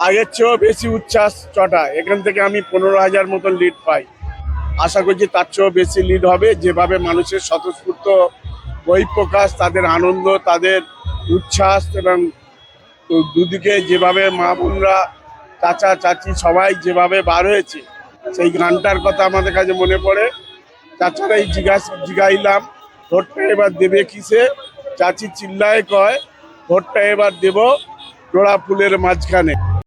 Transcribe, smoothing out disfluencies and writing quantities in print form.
আগের চেয়েও বেশি উচ্ছ্বাস চটা। এখান থেকে আমি 15,000 মতন লিড পাই। আশা করছি তার চেয়েও বেশি লিড হবে। যেভাবে মানুষের স্বতঃস্ফূর্ত বহিঃপ্রকাশ, তাদের আনন্দ, তাদের উচ্ছ্বাস, এবং দুদিকে যেভাবে মা বোনরা, চাচা চাচি সবাই যেভাবে বার হয়েছে, সেই গানটার কথা আমাদের কাছে মনে পড়ে। চাচারাই জিগাইলাম, ভোটটা এবার দেবে কিসে? চাচি চিল্লায় কয়, ভোটটা এবার দেব জোড়া ফুলের মাঝখানে।